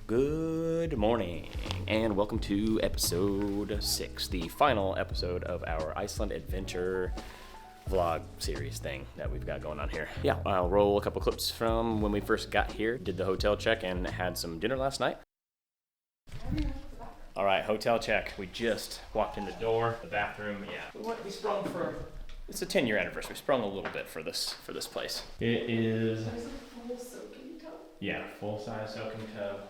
Good morning, and welcome to episode 6, the final episode of our Iceland adventure vlog series thing that we've got going on here. Yeah, I'll roll a couple clips from when we first got here, did the hotel check, and had some dinner last night. All right, hotel check. We just walked in the door, the bathroom. Yeah, we sprung for. It's a 10-year anniversary. We sprung a little bit for this place. It is. There's a full soaking tub. Yeah, full-size soaking tub.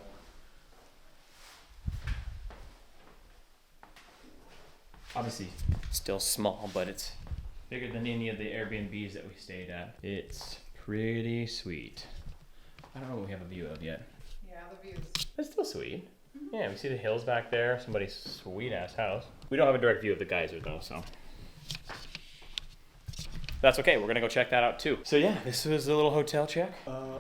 Obviously, still small, but it's bigger than any of the Airbnbs that we stayed at. It's pretty sweet. I don't know what we have a view of yet. Yeah, the views. It's still sweet. Mm-hmm. Yeah, we see the hills back there. Somebody's sweet-ass house. We don't have a direct view of the geyser, though, so. That's okay. We're going to go check that out, too. So, yeah, this was a little hotel check.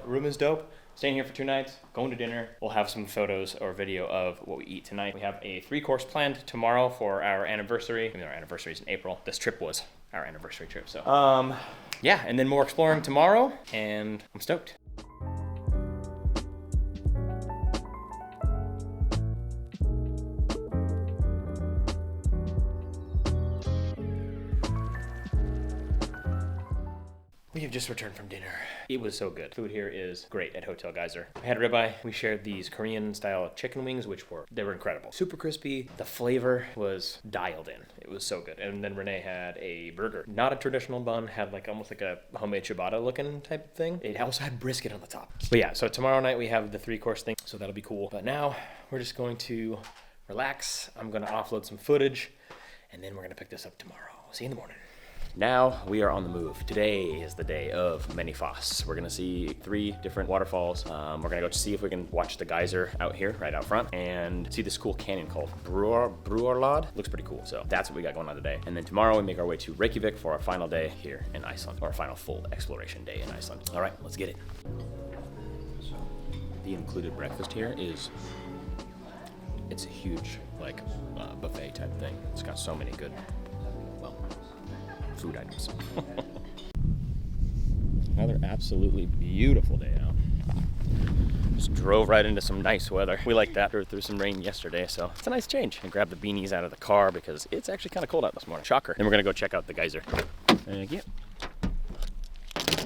Room is dope. Staying here for 2 nights, going to dinner. We'll have some photos or video of what we eat tonight. We have a 3-course planned tomorrow for our anniversary. I mean, our anniversary is in April. This trip was our anniversary trip, so. Yeah, and then more exploring tomorrow, and I'm stoked. We have just returned from dinner. It was so good. Food here is great at Hotel Geyser. I had ribeye. We shared these Korean-style chicken wings, they were incredible. Super crispy. The flavor was dialed in. It was so good. And then Rene had a burger. Not a traditional bun, had almost like a homemade ciabatta-looking type thing. It also had brisket on the top. But yeah, so tomorrow night we have the 3-course thing, so that'll be cool. But now we're just going to relax. I'm going to offload some footage, and then we're going to pick this up tomorrow. See you in the morning. Now we are on the move. Today is the day of many foss. We're gonna see 3 different waterfalls. We're gonna go see if we can watch the geyser out here, right out front, and see this cool canyon called Brúarlad. Looks pretty cool, so that's what we got going on today. And then tomorrow we make our way to Reykjavik for our final day here in Iceland, or our final full exploration day in Iceland. All right, let's get it. The included breakfast here it's a huge, buffet type thing. It's got so many good, food items. Another absolutely beautiful day out. Just drove right into some nice weather. We like that. Through some rain yesterday, so it's a nice change. And grab the beanies out of the car because it's actually kind of cold out this morning. Shocker. Then we're gonna go check out the geyser. Thank you.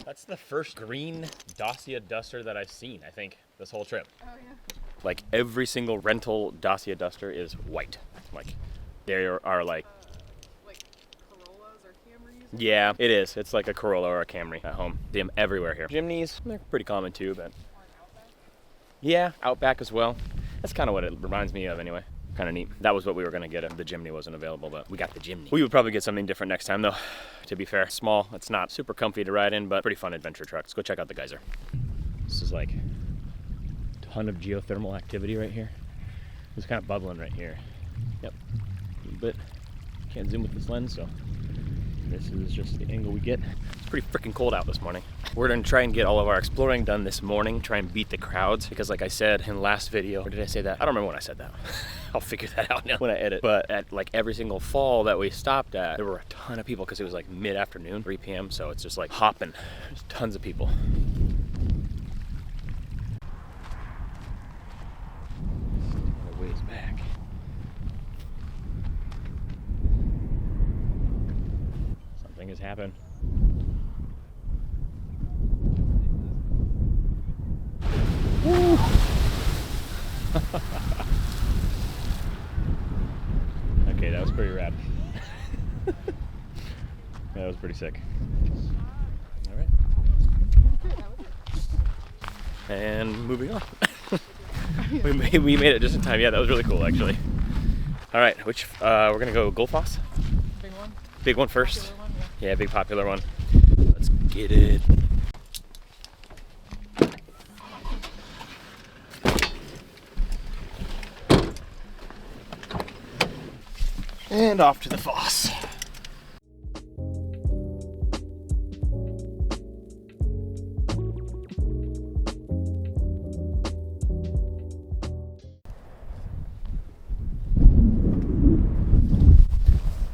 That's the first green Dacia Duster that I've seen, I think, this whole trip. Oh yeah. Every single rental Dacia Duster is white. There are yeah, it is. It's like a Corolla or a Camry at home. See them everywhere here. Jimnys, they're pretty common too, but yeah, Outback as well. That's kind of what it reminds me of anyway. Kind of neat. That was what we were going to get if the Jimny wasn't available, but we got the Jimny. We would probably get something different next time though, to be fair. Small, it's not super comfy to ride in, but pretty fun adventure truck. Let's go check out the geyser. This is a ton of geothermal activity right here. It's kind of bubbling right here. Yep, a little bit. Can't zoom with this lens, so this is just the angle we get. It's pretty freaking cold out this morning. We're gonna try and get all of our exploring done this morning, try and beat the crowds, because like I said in the last video, or did I say that? I don't remember when I said that. I'll figure that out now when I edit. But at every single fall that we stopped at, there were a ton of people because it was mid-afternoon, 3 p.m. So it's just hopping. There's tons of people. A ways back. Has happened. Woo! Okay, that was pretty rad. That was pretty sick. All right. And moving on. we made it just in time. Yeah, that was really cool actually. All right, we're gonna go Gullfoss. Big one. Big one first. Popular one, yeah, big popular one. Let's get it. And off to the foss.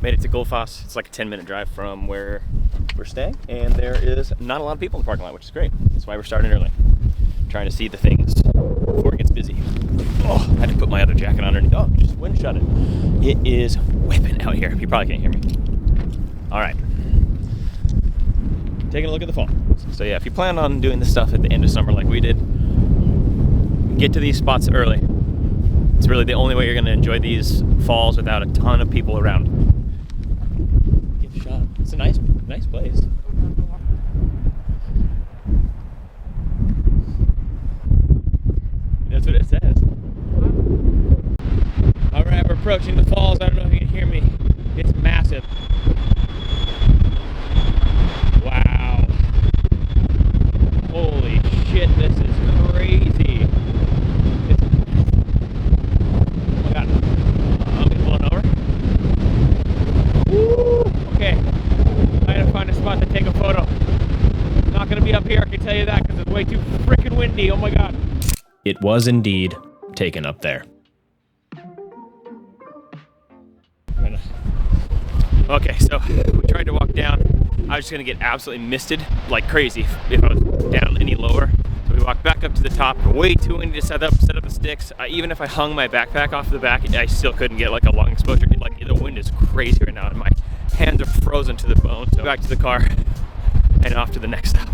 Made it to Gullfoss. It's like a 10-minute drive from where we're staying, and there is not a lot of people in the parking lot, which is great. That's why we're starting early. Trying to see the things before it gets busy. shut it. It is whipping out here. You probably can't hear me. All right. Taking a look at the fall. So yeah, if you plan on doing this stuff at the end of summer like we did, get to these spots early. It's really the only way you're going to enjoy these falls without a ton of people around. Get a shot. It's a nice place. That's what it says. All right, we're approaching the falls. I don't know if you can hear me. It's massive. Wow. Holy shit, this is crazy. Oh my god. I'll be blown over. Woo! Okay. I gotta find a spot to take a photo. It's not gonna be up here, I can tell you that, because it's way too freaking windy. Oh my god. It was indeed taken up there. Okay, so we tried to walk down. I was just gonna get absolutely misted like crazy if I was down any lower. So we walked back up to the top. Way too windy to set up the sticks. Even if I hung my backpack off the back, I still couldn't get like a long exposure. Like the wind is crazy right now, and my hands are frozen to the bone. So back to the car and off to the next stop.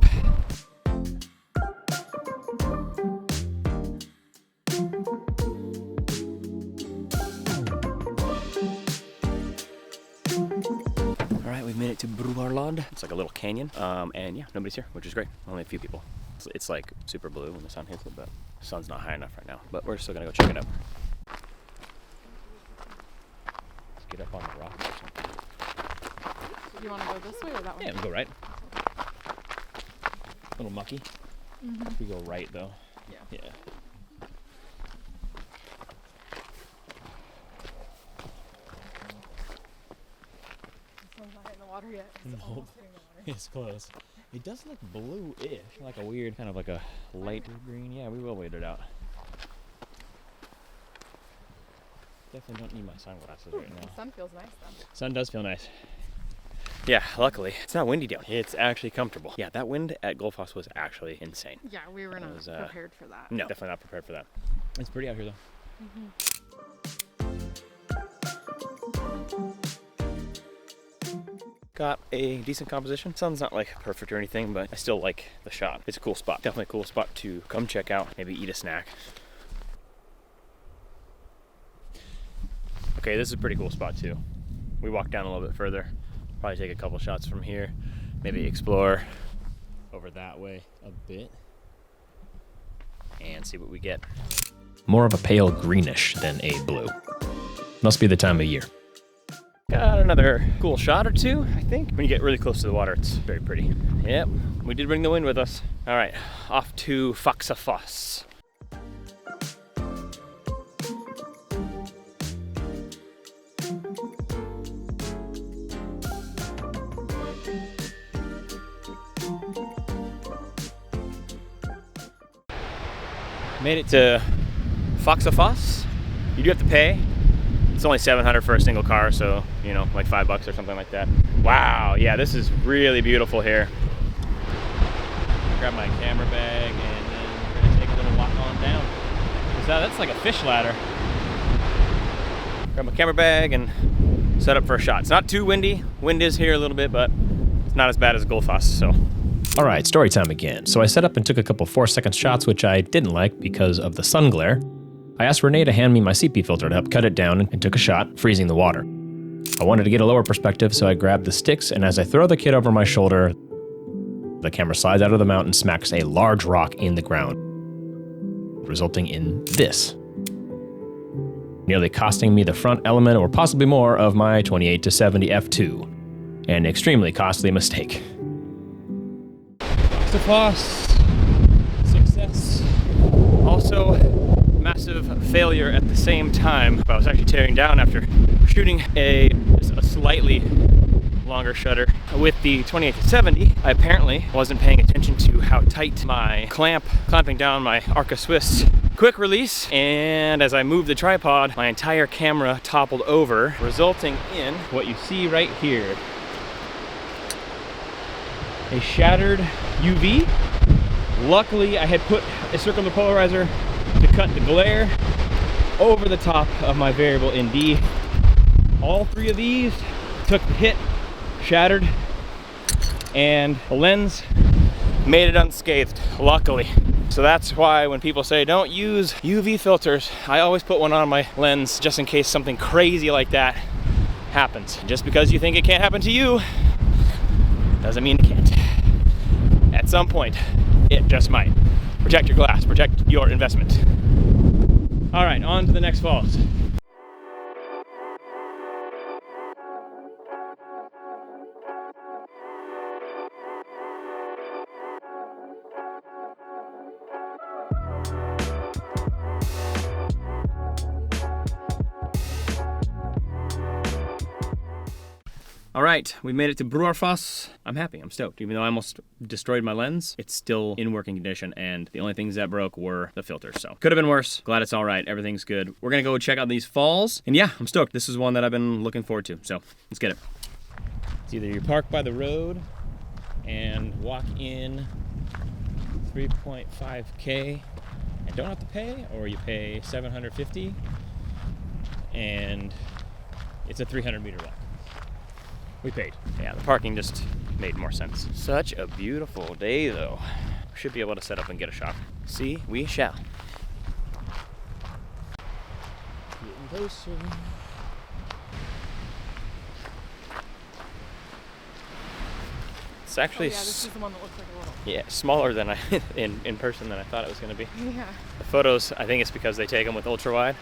We made it to Brúarland. It's like a little canyon, and yeah, nobody's here, which is great. Only a few people. It's like super blue when the sun hits it, but the sun's not high enough right now. But we're still gonna go check it out. Let's get up on the rock or something. You want to go this way or that way? Yeah, we go right. A little mucky. We go right though. Yeah. Water yet. It's almost hitting the water. It's close. It does look blue-ish, like a weird kind of like a light green. Yeah, we will wait it out. Definitely don't need my sunglasses right now. The sun feels nice though. Sun does feel nice. Yeah, luckily it's not windy down here. It's actually comfortable. Yeah, that wind at Gullfoss was actually insane. Yeah, we were not prepared for that. No, definitely not prepared for that. It's pretty out here though. Got a decent composition. Sun's not like perfect or anything, but I still like the shot. It's a cool spot. Definitely a cool spot to come check out. Maybe eat a snack. Okay, this is a pretty cool spot too. We walk down a little bit further. Probably take a couple shots from here. Maybe explore over that way a bit and see what we get. More of a pale greenish than a blue. Must be the time of year. Got another cool shot or two, I think. When you get really close to the water, it's very pretty. Yep, we did bring the wind with us. All right, off to Faxafoss. Made it to Faxafoss. You do have to pay. It's only $700 for a single car, so, you know, like $5 or something like that. Wow, yeah, this is really beautiful here. Grab my camera bag and then we're gonna take a little walk on down. So that's like a fish ladder. Grab my camera bag and set up for a shot. It's not too windy. Wind is here a little bit, but it's not as bad as Gullfoss, so. All right, story time again. So I set up and took a couple 4-second shots, which I didn't like because of the sun glare. I asked Rene to hand me my CP filter to help cut it down and took a shot, freezing the water. I wanted to get a lower perspective, so I grabbed the sticks, and as I throw the kit over my shoulder, the camera slides out of the mount and smacks a large rock in the ground, resulting in this. Nearly costing me the front element or possibly more of my 28-70 f2. An extremely costly mistake. Faxafoss. Success. Also, massive failure at the same time. I was actually tearing down after shooting a slightly longer shutter with the 28-70. I apparently wasn't paying attention to how tight my clamping down my Arca Swiss quick release, and as I moved the tripod, my entire camera toppled over, resulting in what you see right here. A shattered UV. Luckily, I had put a circumpolar polarizer to cut the glare, over the top of my variable ND. All three of these took the hit, shattered, and the lens made it unscathed, luckily. So that's why when people say don't use UV filters, I always put one on my lens just in case something crazy like that happens. Just because you think it can't happen to you doesn't mean it can't. At some point, it just might. Protect your glass, protect your investment. All right, on to the next falls. All right, we made it to Brúarfoss. I'm happy, I'm stoked. Even though I almost destroyed my lens, it's still in working condition, and the only things that broke were the filters. So could have been worse. Glad it's all right, everything's good. We're gonna go check out these falls, and yeah, I'm stoked. This is one that I've been looking forward to, so let's get it. It's either you park by the road and walk in 3.5K and don't have to pay, or you pay 750 and it's a 300-meter walk. We paid. Yeah, the parking just made more sense. Such a beautiful day, though. Should be able to set up and get a shot. See, we shall. Getting closer. It's actually this is the one that looks like a little. smaller than in person than I thought it was going to be. Yeah. The photos, I think it's because they take them with ultra wide.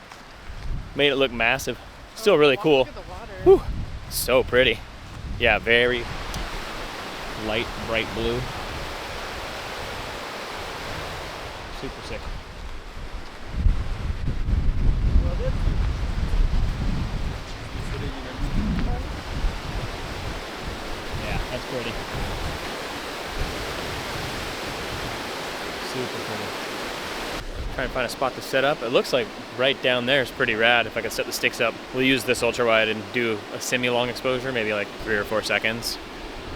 Made it look massive. Still really cool. Look at the water. Whew. So pretty. Yeah, very light, bright blue. Super sick. Yeah, that's pretty. Super pretty. Try and find a spot to set up. It looks like right down there is pretty rad. If I could set the sticks up, we'll use this ultra wide and do a semi-long exposure, maybe like 3 or 4 seconds.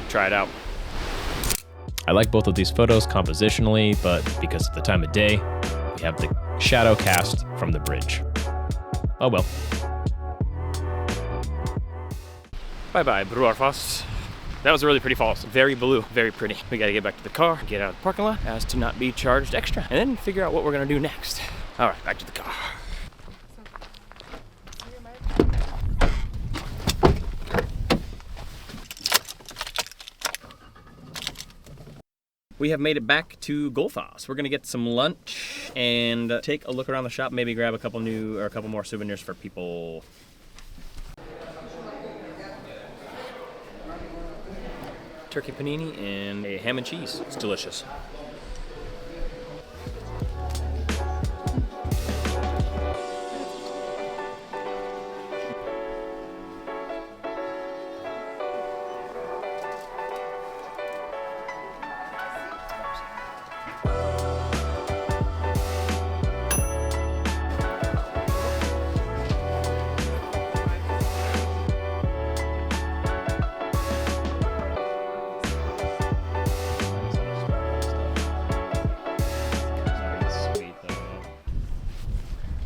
Try it out. I like both of these photos compositionally, but because of the time of day, we have the shadow cast from the bridge. Oh well. Bye-bye, Brúarfoss. That was a really pretty falls. Very blue, very pretty. We gotta get back to the car, get out of the parking lot as to not be charged extra, and then figure out what we're gonna do next. All right, back to the car. We have made it back to Gullfoss. We're gonna get some lunch and take a look around the shop, maybe grab a couple more souvenirs for people. Turkey panini and a ham and cheese. It's delicious.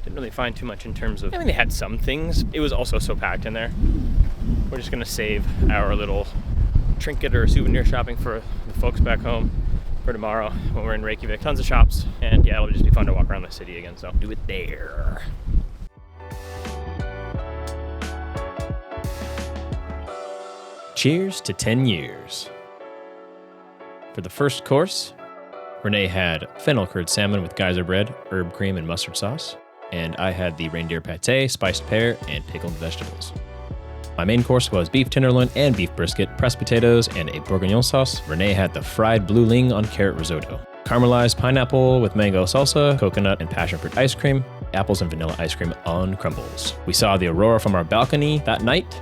Really find too much in terms of, I mean, they had some things. It was also so packed in there. We're just gonna save our little trinket or souvenir shopping for the folks back home for tomorrow when we're in Reykjavik. Tons of shops, and yeah, it'll just be fun to walk around the city again, so do it there. Cheers to 10 years. For the first course, Rene had fennel curd salmon with geyser bread, herb cream, and mustard sauce. And I had the reindeer pate, spiced pear, and pickled vegetables. My main course was beef tenderloin and beef brisket, pressed potatoes, and a bourguignon sauce. Rene had the fried blue ling on carrot risotto, caramelized pineapple with mango salsa, coconut and passion fruit ice cream, apples and vanilla ice cream on crumbles. We saw the aurora from our balcony that night.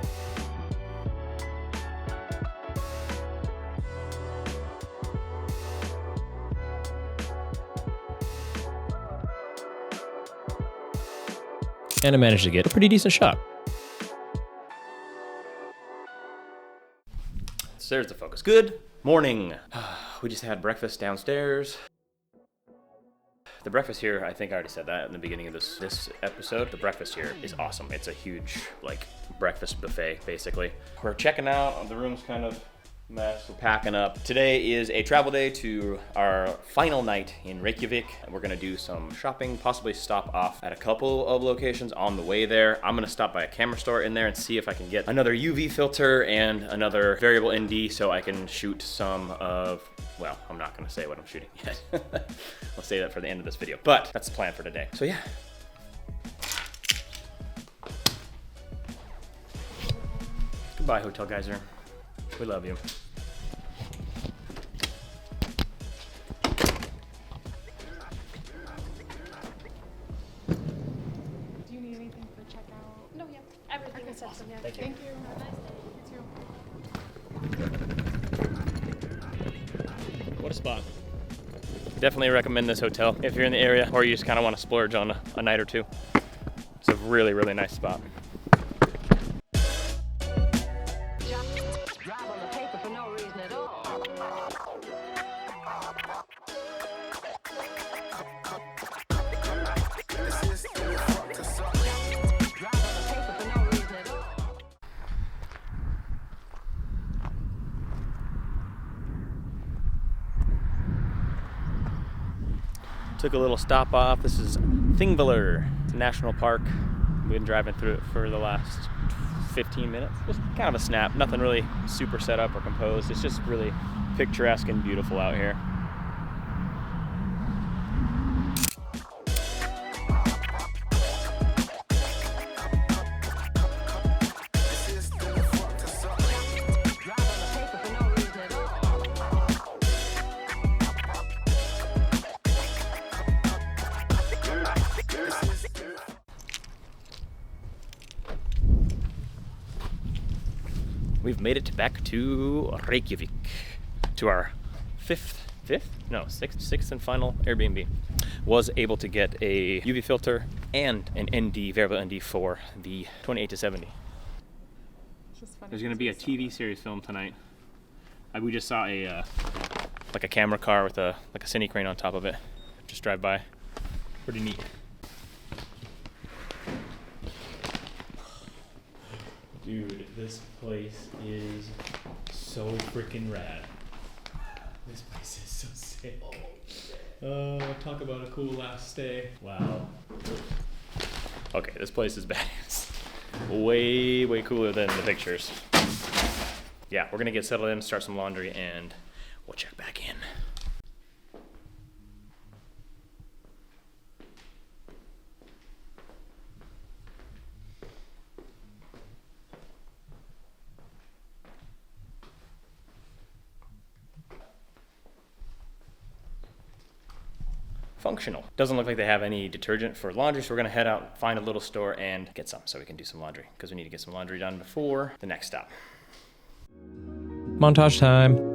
And I managed to get a pretty decent shot. So there's the focus. Good morning. We just had breakfast downstairs. The breakfast here, I think I already said that in the beginning of this episode. The breakfast here is awesome. It's a huge like breakfast buffet, basically. We're checking out. The room's kind of mess. We're packing up. Today is a travel day to our final night in Reykjavik. We're gonna do some shopping, possibly stop off at a couple of locations on the way there. I'm gonna stop by a camera store in there and see if I can get another UV filter and another variable ND so I can shoot some of, well, I'm not gonna say what I'm shooting yet. I'll say that for the end of this video, but that's the plan for today. So yeah. Goodbye, Hotel Geyser. We love you. Do you need anything for checkout? No, yeah. Everything is set. Awesome. Yeah. Thank you. Thank you. Have a nice day. You too. What a spot. Definitely recommend this hotel if you're in the area or you just kind of want to splurge on a night or two. It's a really, really nice spot. Took a little stop off. This is Thingvellir. It's a national park. We've been driving through it for the last 15 minutes. Just kind of a snap. Nothing really super set up or composed. It's just really picturesque and beautiful out here. We've made it back to Reykjavik, to our sixth and final Airbnb. Was able to get a UV filter and an ND, variable ND for the 28 to 70. It's just funny. There's gonna be a TV series film tonight. We just saw a like a camera car with a cine crane on top of it. Just drive by. Pretty neat. Dude, this place is so freaking rad. This place is so sick. Oh, talk about a cool last stay. Wow. Okay, this place is badass. Way, way cooler than the pictures. Yeah, we're gonna get settled in, start some laundry, and we'll check back in. Functional. Doesn't look like they have any detergent for laundry, so we're gonna head out, find a little store, and get some so we can do some laundry, because we need to get some laundry done before the next stop. Montage time.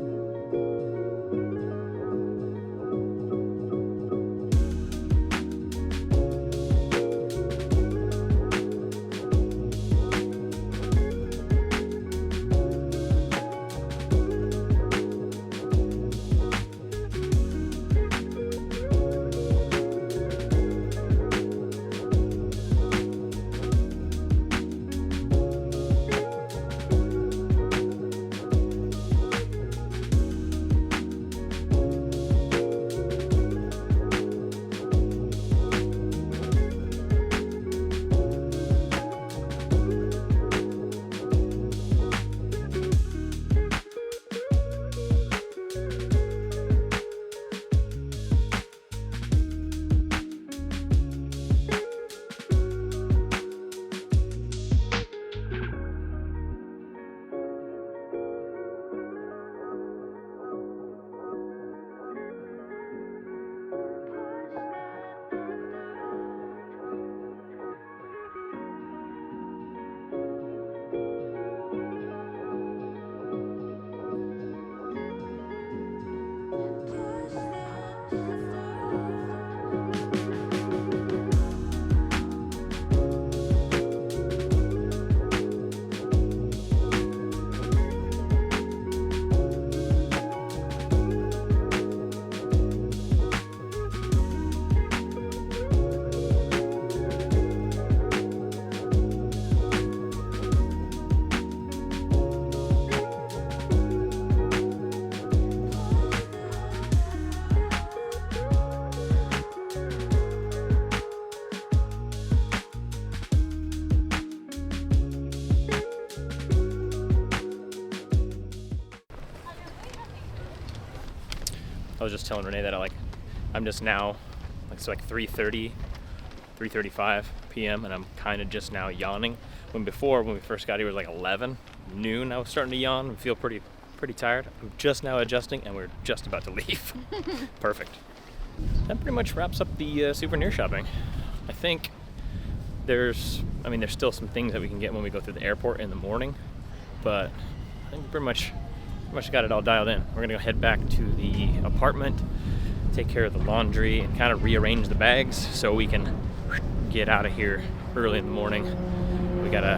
I was just telling Renee that I'm just now, it's like 3:30, 3:35 p.m. and I'm kind of just now yawning. When we first got here, it was like 11 noon. I was starting to yawn and feel pretty tired. I'm just now adjusting, and we're just about to leave. Perfect. That pretty much wraps up the souvenir shopping. I think there's still some things that we can get when we go through the airport in the morning, but I think we pretty much got it all dialed in. We're gonna go head back to the apartment, take care of the laundry, and kind of rearrange the bags so we can get out of here early in the morning. We got a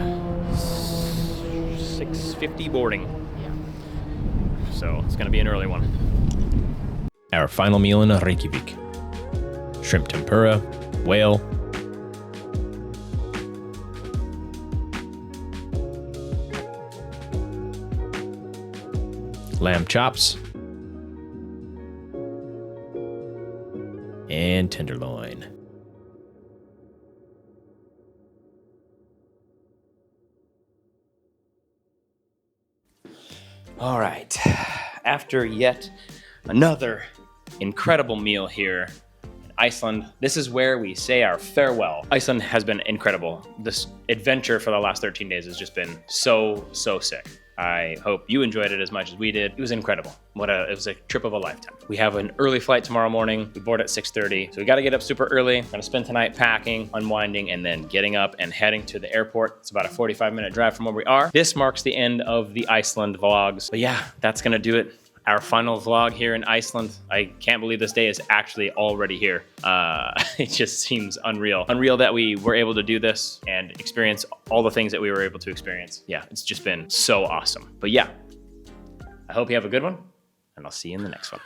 6:50 boarding. Yeah. So it's gonna be an early one. Our final meal in Reykjavik. Shrimp tempura, whale, lamb chops, and tenderloin. All right, after yet another incredible meal here in Iceland, this is where we say our farewell. Iceland has been incredible. This adventure for the last 13 days has just been so sick. I hope you enjoyed it as much as we did. It was incredible. It was a trip of a lifetime. We have an early flight tomorrow morning. We board at 6:30, so we got to get up super early. I'm gonna spend tonight packing, unwinding, and then getting up and heading to the airport. It's about a 45-minute drive from where we are. This marks the end of the Iceland vlogs. But yeah, that's gonna do it. Our final vlog here in Iceland. I can't believe this day is actually already here. It just seems unreal. Unreal that we were able to do this and experience all the things that we were able to experience. Yeah, it's just been so awesome. But yeah, I hope you have a good one, and I'll see you in the next one.